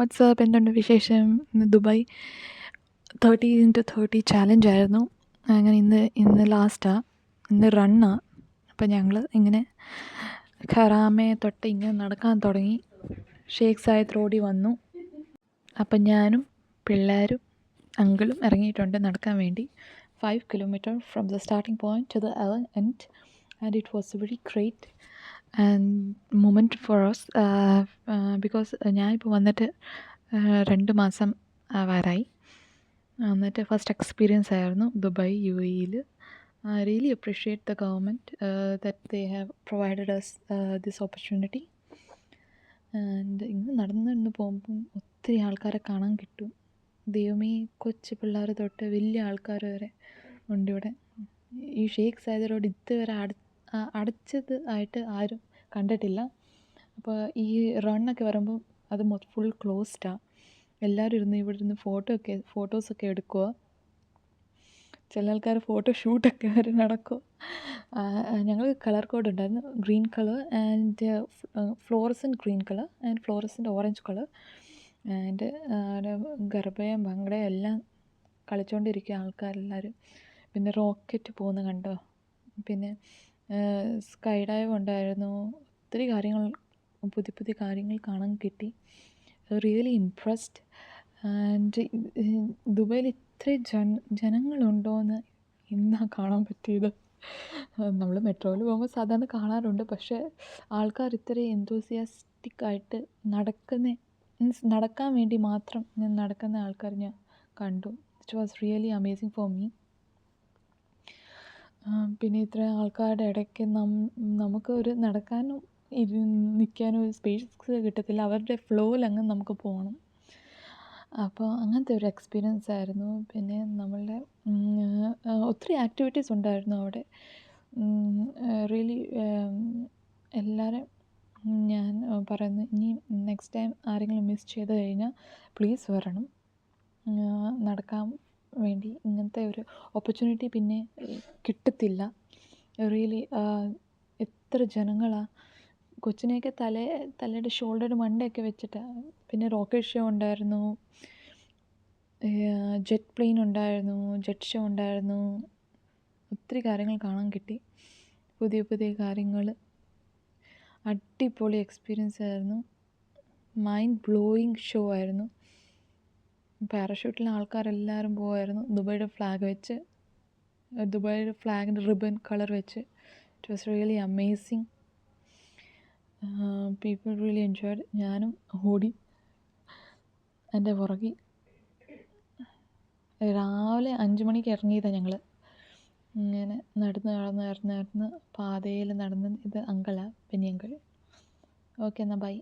WhatsApp എന്തുണ്ട് വിശേഷം? ഇന്ന് ദുബായ് 30x30 ചാലഞ്ചായിരുന്നു. അങ്ങനെ ഇന്ന് ലാസ്റ്റാണ്, ഇന്ന് റണ്ണാണ്. അപ്പം ഞങ്ങൾ ഇങ്ങനെ ഖറാമയെ തൊട്ട് ഇങ്ങനെ നടക്കാൻ തുടങ്ങി. ഷേഖ് സായിദ് റോഡിൽ വന്നു. അപ്പം ഞാനും പിള്ളേരും അങ്കിളും ഇറങ്ങിയിട്ടുണ്ട് നടക്കാൻ വേണ്ടി. 5 kilometer from the starting point to the end, and it was very great and moment for us because ഞാനിപ്പോൾ വന്നിട്ട് 2 മാസം ആവാറായി. എന്നിട്ട് ഫസ്റ്റ് എക്സ്പീരിയൻസ് ആയിരുന്നു Dubai UAE. I really appreciate the government that they have provided us this opportunity. And ഇന്ന് നടന്ന് പോകുമ്പം ഒത്തിരി ആൾക്കാരെ കാണാൻ കിട്ടും. ദൈവമേ, കൊച്ചു പിള്ളേർ തൊട്ട് വലിയ ആൾക്കാർ വരെ ഉണ്ട് ഇവിടെ. ഈ ഷേഖ് സായിദ് റോഡ് ഇതുവരെ അടച്ചത് ആയിട്ട് ആരും കണ്ടിട്ടില്ല. അപ്പോൾ ഈ റണ്ണൊക്കെ വരുമ്പോൾ അത് ഫുൾ ക്ലോസ്ഡാണ്. എല്ലാവരും ഇവിടെ ഇരുന്ന് ഫോട്ടോസൊക്കെ എടുക്കുക. ചില ആൾക്കാർ ഫോട്ടോ ഷൂട്ടൊക്കെ വരെ നടക്കുക. ഞങ്ങൾ കളർ കോഡ് ഉണ്ടായിരുന്നു, green colour and fluorescent green colour and fluorescent orange colour. And ഗർഭയും ഭംഗടയും എല്ലാം കളിച്ചുകൊണ്ടിരിക്കുക ആൾക്കാരെല്ലാവരും. പിന്നെ റോക്കറ്റ് പോകുന്ന കണ്ടോ? പിന്നെ സ്കൈ ഡൈവ് ഉണ്ടായിരുന്നു. ഒത്തിരി കാര്യങ്ങൾ, പുതിയ കാര്യങ്ങൾ കാണാൻ കിട്ടി. Really impressed. ആൻഡ് ദുബായിൽ ഇത്രയും ജനങ്ങളുണ്ടോയെന്ന് ഇന്നാണ് കാണാൻ പറ്റിയത്. നമ്മൾ മെട്രോയിൽ പോകുമ്പോൾ സാധാരണ കാണാറുണ്ട്, പക്ഷേ ആൾക്കാർ ഇത്രയും എന്തൂസിയാസ്റ്റിക്കായിട്ട് നടക്കാൻ വേണ്ടി മാത്രം നടക്കുന്ന ആൾക്കാർ ഞാൻ കണ്ടു. It was really amazing for me. പിന്നെ ഇത്രയും ആൾക്കാരുടെ ഇടയ്ക്ക് നമുക്ക് ഒരു നടക്കാനും നിൽക്കാനും ഒരു സ്പേസ് കിട്ടത്തില്ല. അവരുടെ ഫ്ലോയിലങ്ങ് നമുക്ക് പോകണം. അപ്പോൾ അങ്ങനത്തെ ഒരു എക്സ്പീരിയൻസ് ആയിരുന്നു. പിന്നെ നമ്മളുടെ ഒത്തിരി ആക്ടിവിറ്റീസ് ഉണ്ടായിരുന്നു അവിടെ. റിയലി എല്ലാവരും ഞാൻ പറയുന്നു, ഇനി നെക്സ്റ്റ് ടൈം ആരെങ്കിലും മിസ് ചെയ്ത് കഴിഞ്ഞാൽ പ്ലീസ് വരണം നടക്കാൻ വേണ്ടി. ഇങ്ങനത്തെ ഒരു ഓപ്പർച്യൂണിറ്റി പിന്നെ കിട്ടത്തില്ല. റിയലി എത്ര ജനങ്ങളാണ്! കൊച്ചിനെയൊക്കെ തലയുടെ ഷോൾഡറുടെ മണ്ടയൊക്കെ വെച്ചിട്ട്. പിന്നെ റോക്കറ്റ് ഷോ ഉണ്ടായിരുന്നു, ജെറ്റ് പ്ലെയിൻ ഉണ്ടായിരുന്നു, ജെറ്റ് ഷോ ഉണ്ടായിരുന്നു. ഒത്തിരി കാര്യങ്ങൾ കാണാൻ കിട്ടി, പുതിയ കാര്യങ്ങൾ. അടിപൊളി എക്സ്പീരിയൻസ് ആയിരുന്നു. മൈൻഡ് ബ്ലോയിങ് ഷോ ആയിരുന്നു. പാരഷൂട്ടിലെ ആൾക്കാരെല്ലാവരും പോവായിരുന്നു ദുബായിയുടെ ഫ്ലാഗ് വെച്ച്, ദുബായിയുടെ ഫ്ലാഗിൻ്റെ റിബൺ കളർ വെച്ച്. It was really amazing. People really enjoyed. ഞാനും ഓടി എൻ്റെ പുറകിൽ. രാവിലെ 5 മണിക്ക് ഇറങ്ങിയതാണ് ഞങ്ങൾ. ഇങ്ങനെ നടന്ന് പാതയിൽ നടന്ന്. ഇത് അങ്കിളാണ്, ബെന്നി അങ്കിൾ. ഓക്കെ, എന്നാൽ ബൈ.